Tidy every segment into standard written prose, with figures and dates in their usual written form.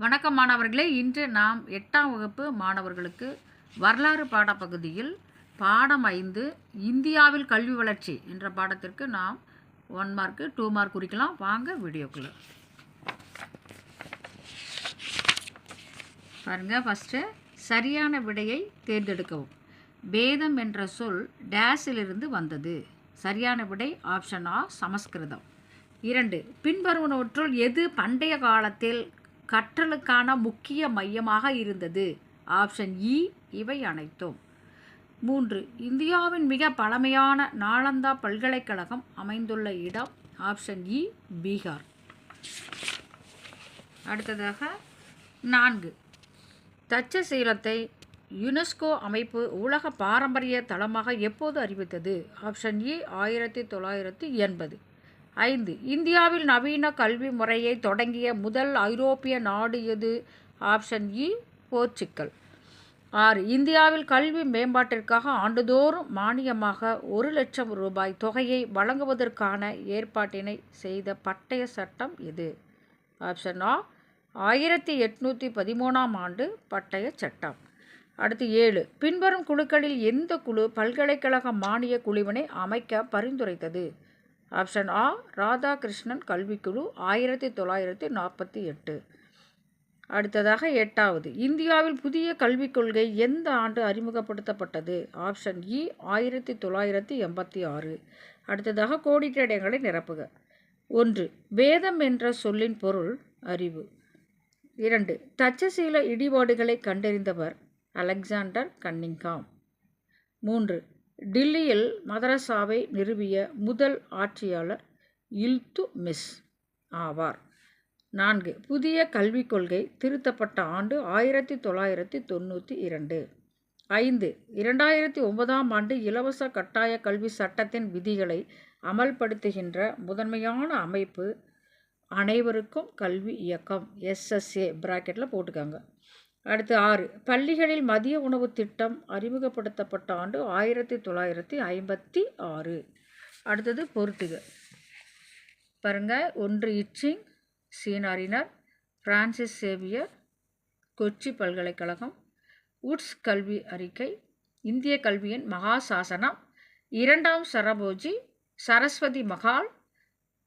வணக்கம் மாணவர்களே, இன்று நாம் 8ஆம் வகுப்பு மாணவர்களுக்கு வரலாறு பாடப்பகுதியில் பாடம் 5 இந்தியாவில் கல்வி வளர்ச்சி என்ற பாடத்திற்கு நாம் 1 மார்க் 2 மார்க் குறிக்கலாம். வாங்க வீடியோக்குள்ள பாருங்க. ஃபஸ்ட்டு சரியான விடையை தேர்ந்தெடுக்கவும். வேதம் என்ற சொல் டேஸிலிருந்து வந்தது. சரியான விடை ஆப்ஷன் ஆ, சமஸ்கிருதம். 2. பின்வருவனவற்றுள் எது பண்டைய காலத்தில் கற்றலுக்கான முக்கிய மையமாக இருந்தது? ஆப்ஷன் இ, இவை அனைத்தும். 3. இந்தியாவின் மிக பழமையான நாலந்தா பல்கலைக்கழகம் அமைந்துள்ள இடம்? ஆப்ஷன் இ, பீகார். அடுத்ததாக 4. தட்சசீலத்தை யுனெஸ்கோ அமைப்பு உலக பாரம்பரிய தளமாக எப்போது அறிவித்தது? ஆப்ஷன் இ, 1980. 5. இந்தியாவில் நவீன கல்வி முறையை தொடங்கிய முதல் ஐரோப்பிய நாடு எது? ஆப்ஷன் இ, போர்ச்சுக்கல். 6. இந்தியாவில் கல்வி மேம்பாட்டிற்காக ஆண்டுதோறும் மானியமாக 1,00,000 ரூபாய் தொகையை வழங்குவதற்கான ஏற்பாட்டினை செய்த பட்டய சட்டம் எது? ஆப்ஷன் ஆ, 1813ஆம் ஆண்டு பட்டய சட்டம். அடுத்து 7. பின்வரும் குழுக்களில் எந்த குழு பல்கலைக்கழக மானிய குழுவினை அமைக்க பரிந்துரைத்தது? ஆப்ஷன் ஆ, ராதாகிருஷ்ணன் கல்விக்குழு, 1948. அடுத்ததாக 8வது. இந்தியாவில் புதிய கல்விக் கொள்கை எந்த ஆண்டு அறிமுகப்படுத்தப்பட்டது? ஆப்ஷன் இ, 1986. அடுத்ததாக கோடிட்ட இடங்களை நிரப்புக. 1. வேதம் என்ற சொல்லின் பொருள் அறிவு. 2. தட்சசீல இடிபாடுகளை கண்டறிந்தவர் அலெக்சாண்டர் கன்னிங்ஹாம். 3. டில்லியில் மதரசாவை நிறுவிய முதல் ஆட்சியாளர் இல்துட்மிஷ் ஆவார். 4. புதிய கல்விக் கொள்கை திருத்தப்பட்ட ஆண்டு 1992. 5. 2009ஆம் ஆண்டு இலவச கட்டாய கல்வி சட்டத்தின் விதிகளை அமல்படுத்துகின்ற முதன்மையான அமைப்பு அனைவருக்கும் கல்வி இயக்கம், SSA பிராக்கெட்டில் போட்டுக்காங்க. அடுத்து 6. பள்ளிகளில் மதிய உணவு திட்டம் அறிமுகப்படுத்தப்பட்ட ஆண்டு 1956. அடுத்தது பொறுத்துக. பாருங்க. 1. இட்சிங், சீன அறிஞர். பிரான்சிஸ் சேவியர், கொச்சி பல்கலைக்கழகம். உட்ஸ் கல்வி அறிக்கை, இந்திய கல்வியின் மகா சாசனம். 2ஆம் Serfoji, Saraswati Mahal.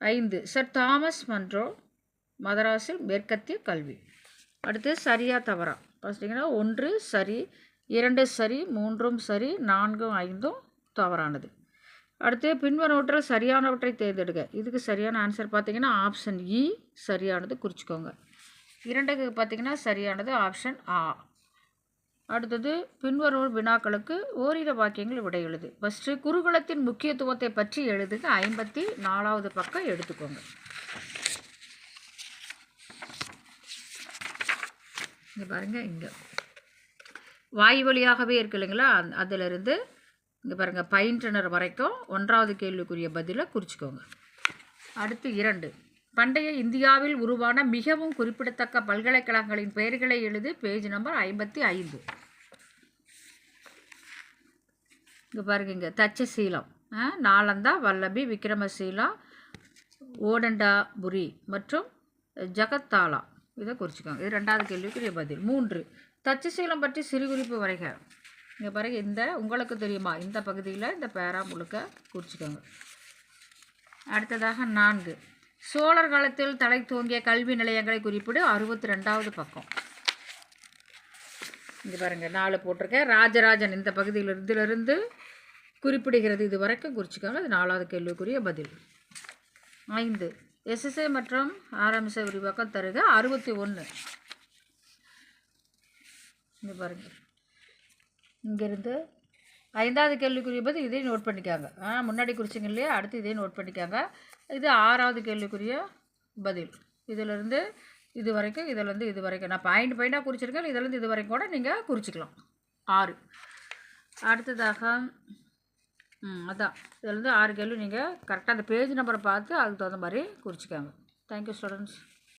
5. Sir Thomas Munro, மதராஸில் மேற்கத்திய கல்வி. அடுத்து சரியா தவறா பார்த்தீங்கன்னா 1 சரி, 2 சரி, 3 சரி, 4 5 தவறானது. அடுத்து பின்வருவற்றில் சரியானவற்றை தேர்ந்தெடுக்க. இதுக்கு சரியான ஆன்சர் பார்த்தீங்கன்னா ஆப்ஷன் இ சரியானது குறிச்சிக்கோங்க. 2க்கு பார்த்தீங்கன்னா சரியானது ஆப்ஷன் ஆ. அடுத்தது பின்வரும் வினாக்களுக்கு ஓரிரு வாக்கியங்கள் விடை எழுது. ஃபஸ்ட்டு குருகுலத்தின் முக்கியத்துவத்தை பற்றி எழுதுக. 54வது பக்கம் எடுத்துக்கோங்க. இங்கே பாருங்கள், இங்கே வாய் வழியாகவே இருக்கு இல்லைங்களா, அதிலிருந்து இங்கே பாருங்கள் பயின்றனர் வரைக்கும் 1வது கேள்விக்குரிய பதிலை குறிச்சிக்கோங்க. அடுத்து 2. பண்டைய இந்தியாவில் உருவான மிகவும் குறிப்பிடத்தக்க பல்கலைக்கழகங்களின் பெயர்களை எழுது. Page number 55. இங்கே பாருங்க, இங்கே தட்சசீலம், நாலந்தா, வல்லபி, விக்ரமசீலா, ஓடண்டாபுரி மற்றும் ஜகத்தாலா, இதை குறிச்சிக்கோங்க. இது 2வது கேள்விக்குரிய பதில். 3. தட்சசீலம் பற்றி சிறு குறிப்பு வரைக. இங்கே பாருங்க, இந்த உங்களுக்கு தெரியுமா இந்த பகுதியில் இந்த பேரா முழுக்க குறிச்சிக்கோங்க. அடுத்ததாக 4. சோழர் காலத்தில் தலை தோங்கிய கல்வி நிலையங்களை குறிப்பிடு. 62வது பக்கம். இங்கே பாருங்கள் 4 போட்டிருக்கேன். ராஜராஜன் இந்த பகுதியில் இதிலிருந்து குறிப்பிடுகிறது. இது வரைக்கும் குறிச்சிக்கோங்க. இது 4வது கேள்விக்குரிய பதில். 5. SSA மற்றும் RMC விரிவாக்கம் தருக. 61. இங்கே பாருங்கள், இங்கேருந்து 5வது கேள்விக்குரிய பதில். இதையும் நோட் பண்ணிக்காங்க. முன்னாடி குறிச்சிங்க இல்லையா, அடுத்து இதையும் நோட் பண்ணிக்காங்க. இது 6வது கேள்விக்குரிய பதில். இதிலிருந்து இது வரைக்கும், இதிலேருந்து இது வரைக்கும் நான் பாயிண்டாக குறிச்சிருக்கேன். இதிலேருந்து இது வரைக்கும் கூட நீங்கள் குறிச்சிக்கலாம். 6. அடுத்ததாக அதான் இதிலேருந்து 6 கேள்வி நீங்கள் கரெக்டாக அந்த பேஜ் நம்பரை பார்த்து அதுக்கு தகுந்த மாதிரி குறிச்சிக்காங்க. Thank you students.